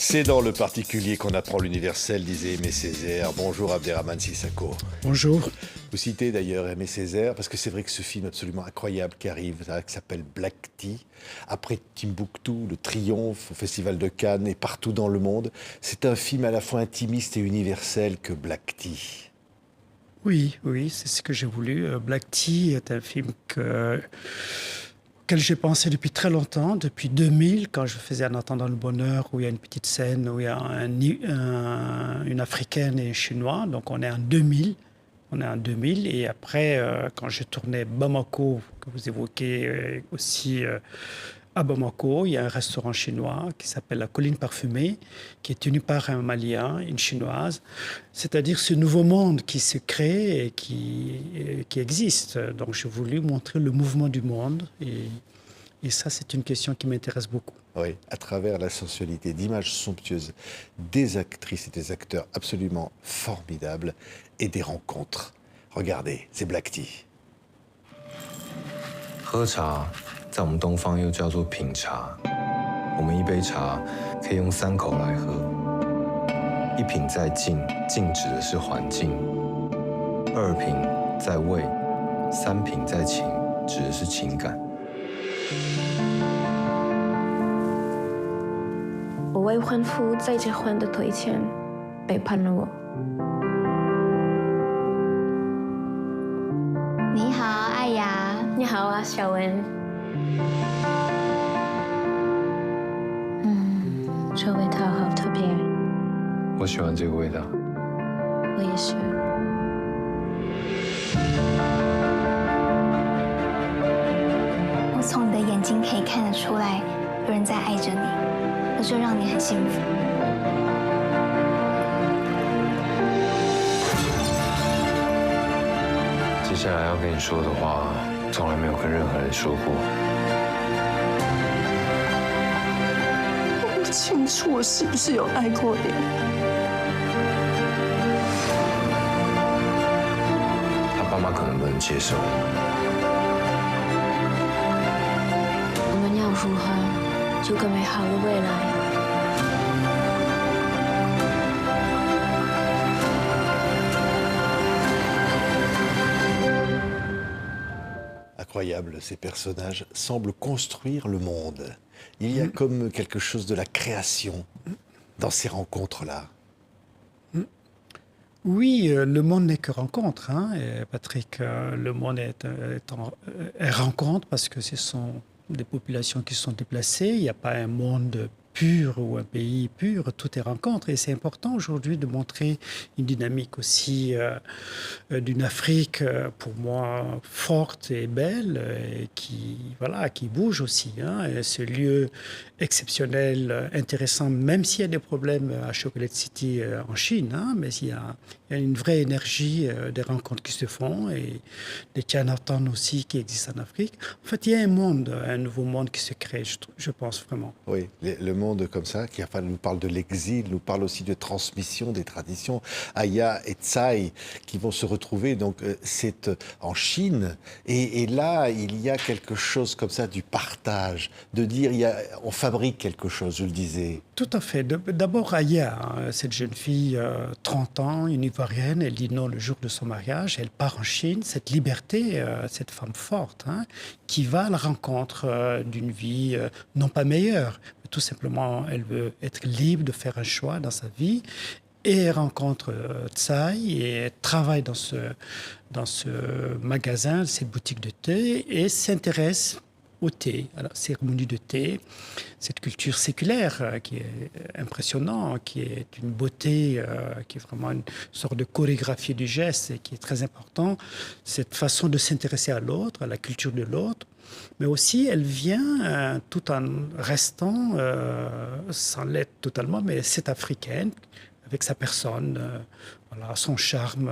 C'est dans le particulier qu'on apprend l'universel, disait Aimé Césaire. Bonjour Abderrahmane Sissako. Bonjour. Vous citez d'ailleurs Aimé Césaire, parce que c'est vrai que ce film absolument incroyable qui arrive, qui s'appelle Black Tea, après Timbuktu, le triomphe au Festival de Cannes et partout dans le monde, c'est un film à la fois intimiste et universel que Black Tea. Oui, c'est ce que j'ai voulu. Black Tea est un film auquel j'ai pensé depuis très longtemps, depuis 2000, quand je faisais En attendant le bonheur, où il y a une petite scène où il y a une Africaine et un Chinois. Donc on est en 2000. Et après, quand je tournais Bamako, que vous évoquez aussi, à Bamako, il y a un restaurant chinois qui s'appelle La Colline Parfumée, qui est tenu par un Malien, une Chinoise. C'est-à-dire ce nouveau monde qui se crée et qui existe. Donc j'ai voulu montrer le mouvement du monde. Et ça, c'est une question qui m'intéresse beaucoup. Oui, à travers la sensualité d'images somptueuses des actrices et des acteurs absolument formidables et des rencontres. Regardez, c'est Black Tea. 喝茶在我们东方又叫做品茶。我们一杯茶可以用3口来喝。一品在静，静指的是环境；二品在味；三品在情，指的是情感。我未婚夫在结婚的推前背叛了我。你好，艾雅。你好啊，小文。这味道好特别。我喜欢这个味道。我也是。我从你的眼睛可以看得出来，有人在爱着你，而这让你很幸福。接下来要跟你说的话，从来没有跟任何人说过。我不清楚我是不是有爱过你。他爸妈可能不能接受。我们要如何有个美好的未来？ Incroyable, ces personnages semblent construire le monde. Il y a comme quelque chose de la création dans ces rencontres-là. Oui, le monde n'est que rencontre, hein, Patrick. Le monde est rencontre parce que ce sont des populations qui sont déplacées. Il n'y a pas un monde pur ou un pays pur, tout est rencontre. Et c'est important aujourd'hui de montrer une dynamique aussi d'une Afrique, pour moi, forte et belle, et qui bouge aussi. Hein. Et ce lieu exceptionnel, intéressant, même s'il y a des problèmes à Chocolate City en Chine, hein, mais il y a une vraie énergie des rencontres qui se font et des Chinatown aussi qui existent en Afrique. En fait, il y a un nouveau monde qui se crée, je pense vraiment. Oui, le monde comme ça, qui nous parle de l'exil, nous parle aussi de transmission des traditions. Aya et Tsai qui vont se retrouver, donc c'est en Chine. Et là, il y a quelque chose comme ça du partage, de dire on fabrique quelque chose, je le disais. Tout à fait. D'abord, Aya, cette jeune fille, 30 ans, une Ivoirienne, elle dit non le jour de son mariage, elle part en Chine. Cette liberté, cette femme forte, hein, qui va à la rencontre d'une vie non pas meilleure, mais tout simplement, elle veut être libre de faire un choix dans sa vie. Et elle rencontre Tsai et elle travaille dans ce magasin, cette boutique de thé, et s'intéresse au thé, à la cérémonie de thé, cette culture séculaire qui est impressionnante, qui est une beauté, qui est vraiment une sorte de chorégraphie du geste et qui est très important. Cette façon de s'intéresser à l'autre, à la culture de l'autre, mais aussi elle vient tout en restant, sans l'être totalement, mais c'est africaine, avec sa personne, voilà, son charme,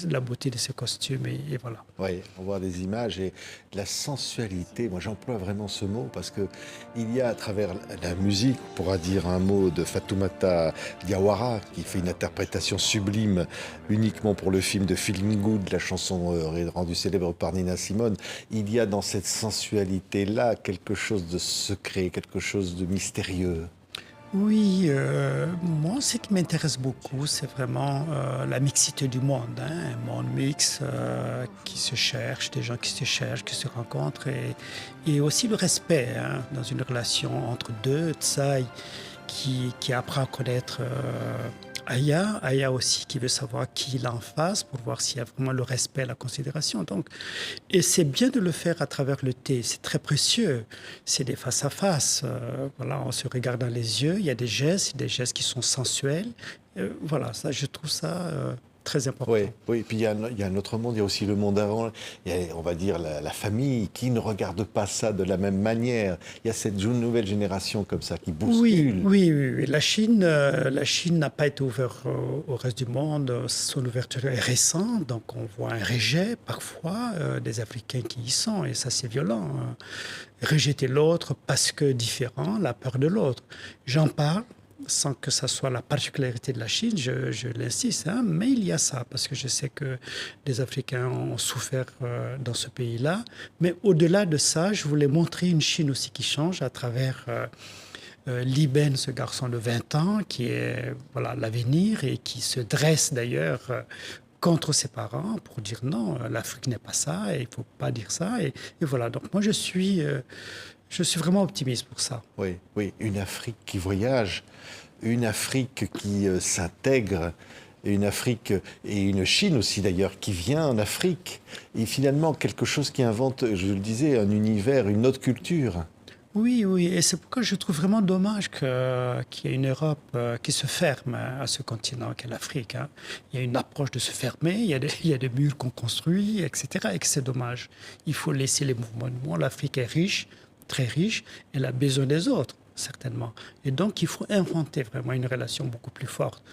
la beauté de ses costumes, et voilà. Oui, on voit des images et la sensualité. Moi, j'emploie vraiment ce mot parce que il y a à travers la musique, on pourra dire un mot de Fatoumata Diawara qui fait une interprétation sublime uniquement pour le film de Feeling Good, la chanson rendue célèbre par Nina Simone. Il y a dans cette sensualité-là quelque chose de secret, quelque chose de mystérieux. Oui, moi, ce qui m'intéresse beaucoup, c'est vraiment la mixité du monde, hein, un monde mix qui se cherche, des gens qui se cherchent, qui se rencontrent, et aussi le respect hein, dans une relation entre deux, Tsai qui apprend à connaître Aya, Aya aussi qui veut savoir qui il a en face pour voir s'il y a vraiment le respect, la considération. Donc, et c'est bien de le faire à travers le thé, c'est très précieux. C'est des face à face. Voilà, on se regarde dans les yeux, il y a des gestes qui sont sensuels. Voilà, ça, je trouve ça très important. Oui, oui. Puis il y a un autre monde, il y a aussi le monde avant. Il y a, on va dire, la famille qui ne regarde pas ça de la même manière. Il y a cette nouvelle génération comme ça qui bouscule. Oui. La Chine n'a pas été ouverte au reste du monde. Son ouverture est récente, donc on voit un rejet parfois des Africains qui y sont, et ça c'est violent. Rejeter l'autre parce que différent, la peur de l'autre. J'en parle sans que ça soit la particularité de la Chine, je l'insiste, hein, mais il y a ça, parce que je sais que des Africains ont souffert dans ce pays-là. Mais au-delà de ça, je voulais montrer une Chine aussi qui change à travers Li Ben, ce garçon de 20 ans, qui est voilà, l'avenir et qui se dresse d'ailleurs contre ses parents pour dire non, l'Afrique n'est pas ça, et il ne faut pas dire ça. Et voilà, donc moi je suis vraiment optimiste pour ça. Oui, oui, une Afrique qui voyage, une Afrique qui s'intègre, une Afrique et une Chine aussi d'ailleurs qui vient en Afrique, et finalement quelque chose qui invente, je le disais, un univers, une autre culture. Oui, et c'est pourquoi je trouve vraiment dommage qu'il y ait une Europe qui se ferme à ce continent qu'est l'Afrique. Hein. Il y a une approche de se fermer, il y a des murs qu'on construit, etc. Et que c'est dommage. Il faut laisser les mouvements. L'Afrique est riche, très riche, elle a besoin des autres, certainement. Et donc, il faut inventer vraiment une relation beaucoup plus forte.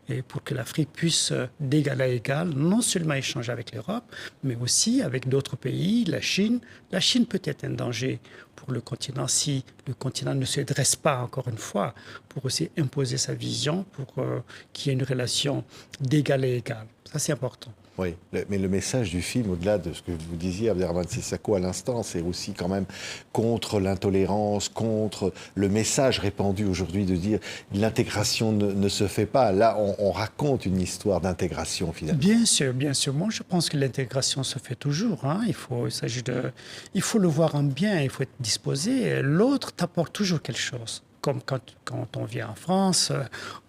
Et pour que l'Afrique puisse, d'égal à égal, non seulement échanger avec l'Europe, mais aussi avec d'autres pays, la Chine. La Chine peut être un danger pour le continent si le continent ne se dresse pas, encore une fois, pour aussi imposer sa vision, pour qu'il y ait une relation d'égal à égal. Ça, c'est important. Oui, mais le message du film, au-delà de ce que vous disiez, Abderrahmane Sissako, à l'instant, c'est aussi quand même contre l'intolérance, contre le message répandu aujourd'hui de dire l'intégration ne se fait pas. Là, on raconte une histoire d'intégration, finalement. Bien sûr. Moi, je pense que l'intégration se fait toujours. Hein. Il faut le voir en bien, il faut être disposé. L'autre t'apporte toujours quelque chose. Comme quand on vient en France,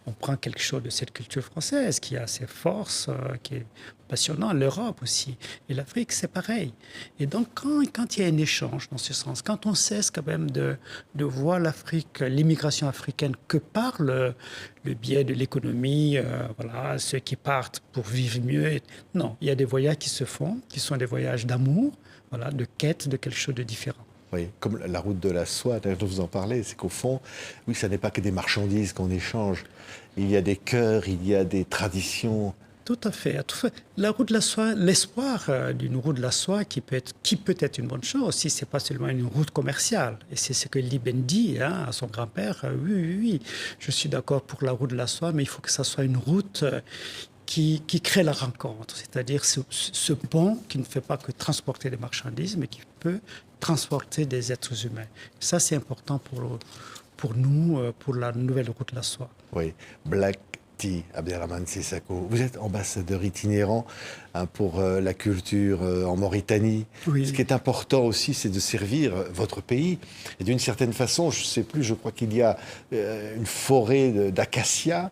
on prend quelque chose de cette culture française qui a ses forces, qui est passionnant. L'Europe aussi. Et l'Afrique, c'est pareil. Et donc, quand il y a un échange dans ce sens, quand on cesse quand même de voir l'Afrique, l'immigration africaine que par le biais de l'économie, voilà, ceux qui partent pour vivre mieux. Non, il y a des voyages qui se font, qui sont des voyages d'amour, voilà, de quête de quelque chose de différent. Oui, comme la route de la soie, dont vous en parlez, c'est qu'au fond, oui, ça n'est pas que des marchandises qu'on échange. Il y a des cœurs, il y a des traditions. Tout à fait. La route de la soie, l'espoir d'une route de la soie qui peut être une bonne chose si ce n'est pas seulement une route commerciale. Et c'est ce que Li Ben dit hein, à son grand-père. Oui, je suis d'accord pour la route de la soie, mais il faut que ça soit une route qui crée la rencontre, c'est-à-dire ce pont qui ne fait pas que transporter des marchandises, mais qui peut transporter des êtres humains. Ça, c'est important pour nous, pour la nouvelle route de la soie. Oui, Black Tea, Abderrahmane Sissako. Vous êtes ambassadeur itinérant hein, pour la culture en Mauritanie. Oui. Ce qui est important aussi, c'est de servir votre pays. Et d'une certaine façon, je ne sais plus, je crois qu'il y a une forêt d'acacias.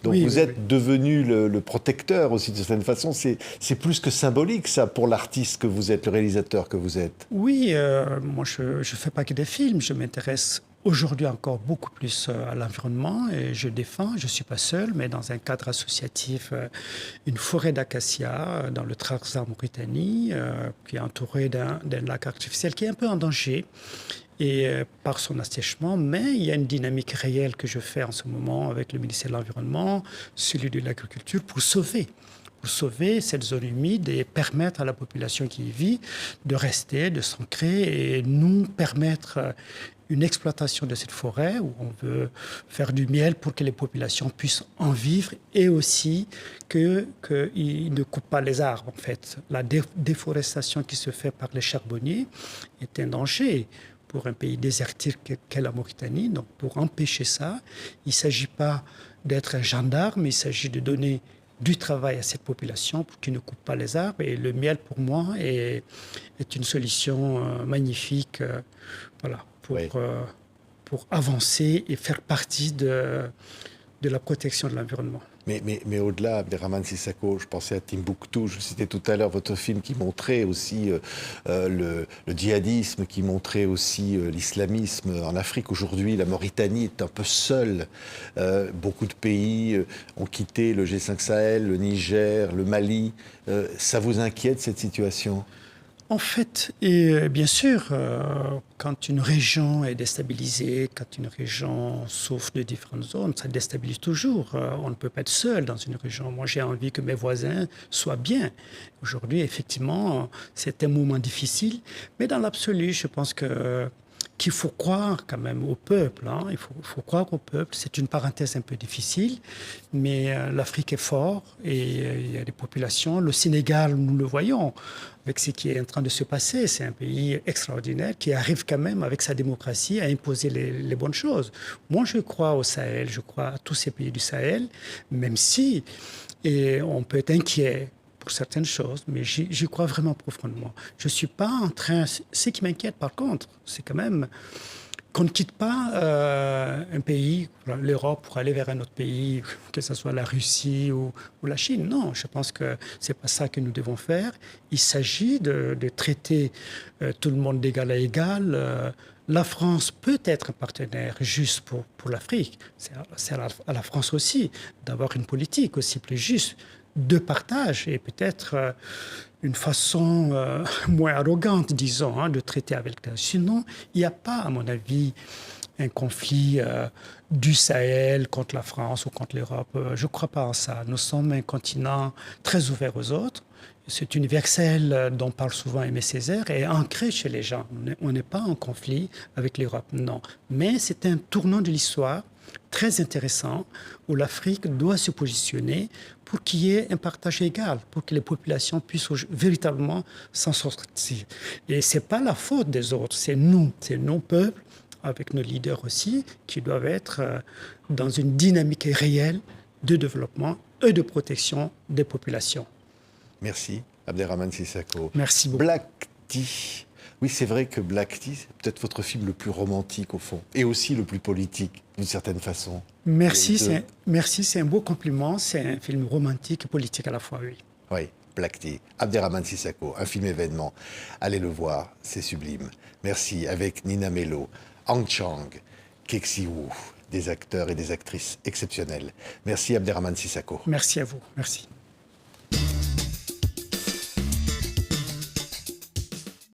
Donc vous êtes devenu le protecteur aussi de certaine façon. C'est plus que symbolique ça pour l'artiste que vous êtes, le réalisateur que vous êtes. Oui, moi je ne fais pas que des films. Je m'intéresse aujourd'hui encore beaucoup plus à l'environnement et je défends, je ne suis pas seul, mais dans un cadre associatif, une forêt d'acacias dans le Trarza en Mauritanie, qui est entourée d'un lac artificiel qui est un peu en danger. Et par son assèchement, mais il y a une dynamique réelle que je fais en ce moment avec le ministère de l'Environnement, celui de l'Agriculture, pour sauver cette zone humide et permettre à la population qui y vit de rester, de s'ancrer et nous permettre une exploitation de cette forêt où on veut faire du miel pour que les populations puissent en vivre et aussi qu'ils ne coupent pas les arbres. En fait, la déforestation qui se fait par les charbonniers est un danger pour un pays désertique qu'est la Mauritanie. Donc pour empêcher ça, il ne s'agit pas d'être un gendarme, il s'agit de donner du travail à cette population pour qu'ils ne coupent pas les arbres. Et le miel, pour moi, est une solution magnifique voilà, pour avancer et faire partie de la protection de l'environnement. Mais au-delà, Abderrahmane Sissako, je pensais à Timbuktu, je citais tout à l'heure votre film qui montrait aussi le djihadisme, qui montrait aussi l'islamisme en Afrique. Aujourd'hui, la Mauritanie est un peu seule. Beaucoup de pays ont quitté le G5 Sahel, le Niger, le Mali. Ça vous inquiète, cette situation ? En fait, et bien sûr, quand une région est déstabilisée, quand une région souffre de différentes zones, ça déstabilise toujours. On ne peut pas être seul dans une région. Moi, j'ai envie que mes voisins soient bien. Aujourd'hui, effectivement, c'est un moment difficile, mais dans l'absolu, je pense qu'il faut croire quand même au peuple. Hein. Il faut croire au peuple. C'est une parenthèse un peu difficile, mais l'Afrique est forte et il y a des populations. Le Sénégal, nous le voyons avec ce qui est en train de se passer. C'est un pays extraordinaire qui arrive quand même avec sa démocratie à imposer les bonnes choses. Moi, je crois au Sahel, je crois à tous ces pays du Sahel, même si on peut être inquiet pour certaines choses, mais j'y crois vraiment profondément. Je ne suis pas en train... Ce qui m'inquiète, par contre, c'est quand même qu'on ne quitte pas un pays, l'Europe, pour aller vers un autre pays, que ce soit la Russie ou la Chine. Non, je pense que ce n'est pas ça que nous devons faire. Il s'agit de traiter tout le monde d'égal à égal. La France peut être un partenaire juste pour l'Afrique. C'est à la France aussi d'avoir une politique aussi plus juste de partage et peut-être une façon moins arrogante, disons, hein, de traiter avec les... Sinon, il n'y a pas, à mon avis, un conflit du Sahel contre la France ou contre l'Europe. Je ne crois pas en ça. Nous sommes un continent très ouvert aux autres. C'est universel dont parle souvent Aimé Césaire et ancré chez les gens. On n'est pas en conflit avec l'Europe, non. Mais c'est un tournant de l'histoire très intéressant où l'Afrique doit se positionner pour qu'il y ait un partage égal, pour que les populations puissent véritablement s'en sortir. Et ce n'est pas la faute des autres, c'est nos peuples, avec nos leaders aussi, qui doivent être dans une dynamique réelle de développement et de protection des populations. Merci, Abderrahmane Sissako. Merci beaucoup. Black Tea. Oui, c'est vrai que Black Tea, c'est peut-être votre film le plus romantique, au fond, et aussi le plus politique, d'une certaine façon. Merci, c'est un beau compliment. C'est un film romantique et politique à la fois, oui. Oui, Black Tea. Abderrahmane Sissako, un film événement. Allez le voir, c'est sublime. Merci, avec Nina Melo, Hang Chang, Keksi Wu, des acteurs et des actrices exceptionnels. Merci, Abderrahmane Sissako. Merci à vous. Merci.